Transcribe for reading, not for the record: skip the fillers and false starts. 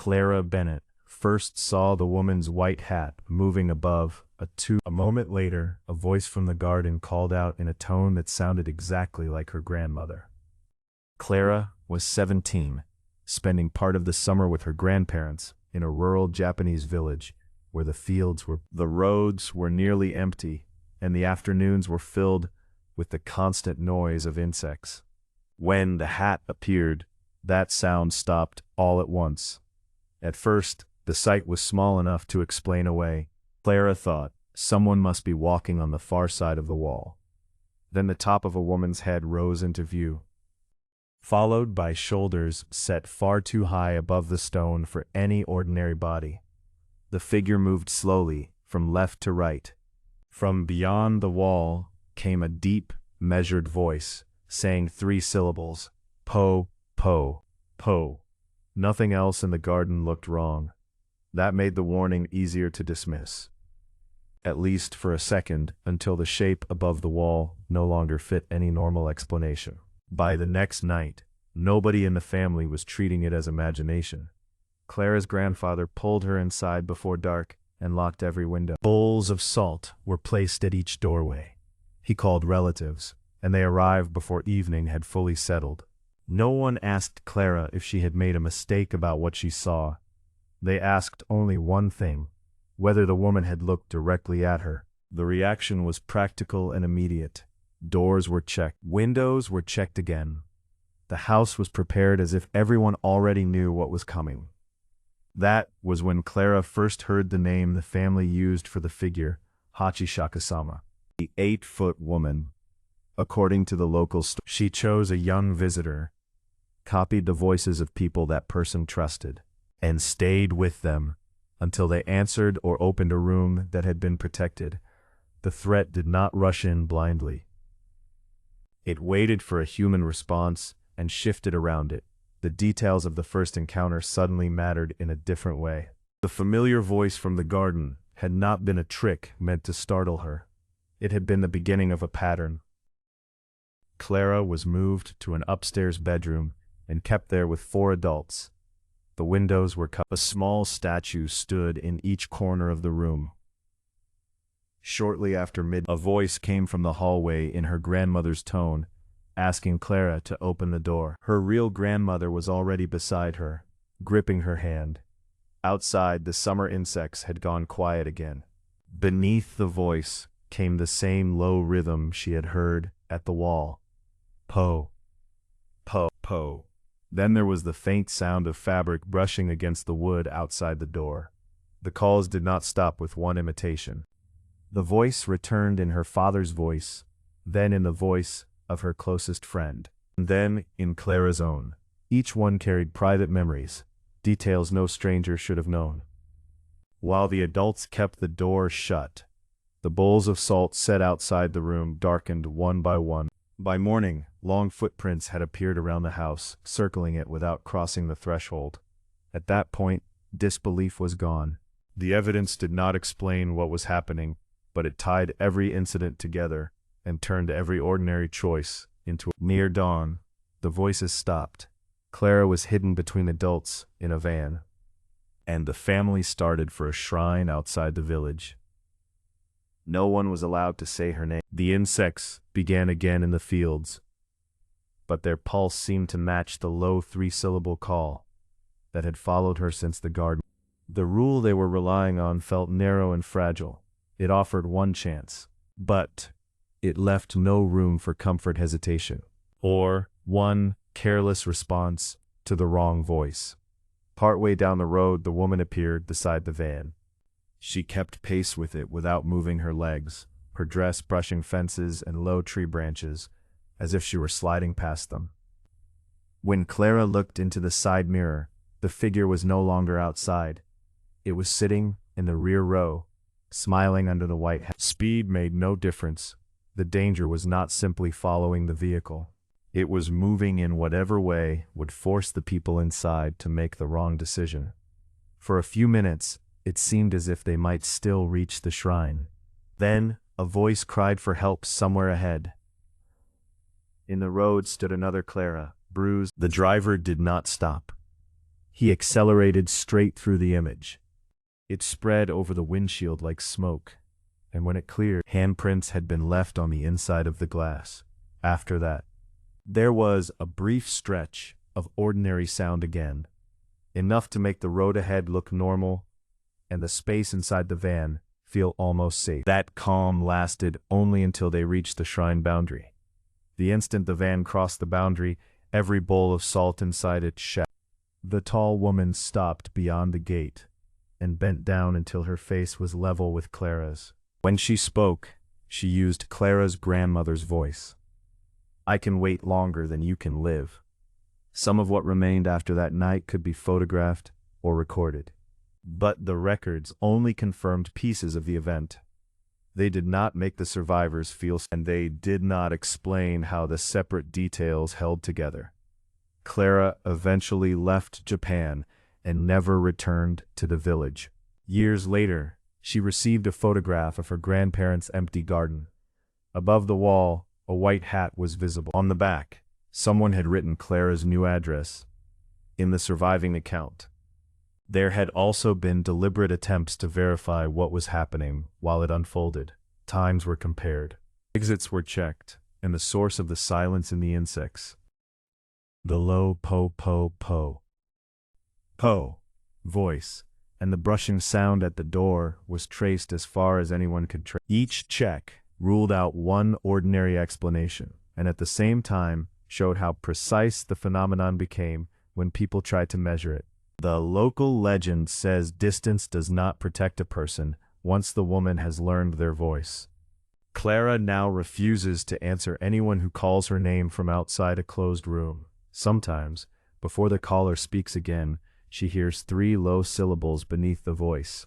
Clara Bennett first saw the woman's white hat moving above a tube. A moment later, a voice from the garden called out in a tone that sounded exactly like her grandmother. Clara was 17, spending part of the summer with her grandparents in a rural Japanese village where the roads were nearly empty and the afternoons were filled with the constant noise of insects. When the hat appeared, that sound stopped all at once. At first, the sight was small enough to explain away. Clara thought someone must be walking on the far side of the wall. Then the top of a woman's head rose into view, followed by shoulders set far too high above the stone for any ordinary body. The figure moved slowly from left to right. From beyond the wall came a deep, measured voice, saying 3 syllables, po, po, po. Nothing else in the garden looked wrong. That made the warning easier to dismiss, at least for a second, until the shape above the wall no longer fit any normal explanation. By the next night, nobody in the family was treating it as imagination. Clara's grandfather pulled her inside before dark and locked every window. Bowls of salt were placed at each doorway. He called relatives, and they arrived before evening had fully settled. No one asked Clara if she had made a mistake about what she saw. They asked only one thing: whether the woman had looked directly at her. The reaction was practical and immediate. Doors were checked. Windows were checked again. The house was prepared as if everyone already knew what was coming. That was when Clara first heard the name the family used for the figure, Hachishakusama, the 8-foot woman. According to the local story, she chose a young visitor, copied the voices of people that person trusted, and stayed with them until they answered or opened a room that had been protected. The threat did not rush in blindly. It waited for a human response and shifted around it. The details of the first encounter suddenly mattered in a different way. The familiar voice from the garden had not been a trick meant to startle her. It had been the beginning of a pattern. Clara was moved to an upstairs bedroom and kept there with 4 adults. The windows were cut. A small statue stood in each corner of the room. Shortly after midnight, a voice came from the hallway in her grandmother's tone, asking Clara to open the door. Her real grandmother was already beside her, gripping her hand. Outside, the summer insects had gone quiet again. Beneath the voice came the same low rhythm she had heard at the wall. Po, po, po. Then there was the faint sound of fabric brushing against the wood outside the door. The calls did not stop with one imitation. The voice returned in her father's voice, then in the voice of her closest friend, and then in Clara's own. Each one carried private memories, details no stranger should have known. While the adults kept the door shut, the bowls of salt set outside the room darkened one by one. By morning, long footprints had appeared around the house, circling it without crossing the threshold. At that point, disbelief was gone. The evidence did not explain what was happening, but it tied every incident together and turned every ordinary choice into a near dawn. The voices stopped. Clara was hidden between adults in a van, and the family started for a shrine outside the village. No one was allowed to say her name. The insects began again in the fields, but their pulse seemed to match the low 3-syllable call that had followed her since the garden. The rule they were relying on felt narrow and fragile. It offered one chance, but it left no room for comfort hesitation, or one careless response to the wrong voice. Partway down the road, the woman appeared beside the van. She kept pace with it without moving her legs, her dress brushing fences and low tree branches, as if she were sliding past them. When Clara looked into the side mirror, the figure was no longer outside. It was sitting in the rear row, smiling under the white hat. Speed made no difference. The danger was not simply following the vehicle. It was moving in whatever way would force the people inside to make the wrong decision. For a few minutes, it seemed as if they might still reach the shrine. Then, a voice cried for help somewhere ahead. In the road stood another Clara, bruised. The driver did not stop. He accelerated straight through the image. It spread over the windshield like smoke, and when it cleared, handprints had been left on the inside of the glass. After that, there was a brief stretch of ordinary sound again, enough to make the road ahead look normal and the space inside the van feel almost safe. That calm lasted only until they reached the shrine boundary. The instant the van crossed the boundary, every bowl of salt inside it shattered. The tall woman stopped beyond the gate and bent down until her face was level with Clara's. When she spoke, she used Clara's grandmother's voice. "I can wait longer than you can live." Some of what remained after that night could be photographed or recorded, but the records only confirmed pieces of the event. They did not make the survivors feel, and they did not explain how the separate details held together. Clara eventually left Japan and never returned to the village. Years later, she received a photograph of her grandparents' empty garden. Above the wall, a white hat was visible. On the back, someone had written Clara's new address in the surviving account. There had also been deliberate attempts to verify what was happening while it unfolded. Times were compared. Exits were checked, and the source of the silence in the insects. The low po voice, and the brushing sound at the door was traced as far as anyone could trace. Each check ruled out one ordinary explanation, and at the same time showed how precise the phenomenon became when people tried to measure it. The local legend says distance does not protect a person once the woman has learned their voice. Clara now refuses to answer anyone who calls her name from outside a closed room. Sometimes, before the caller speaks again, she hears 3 low syllables beneath the voice.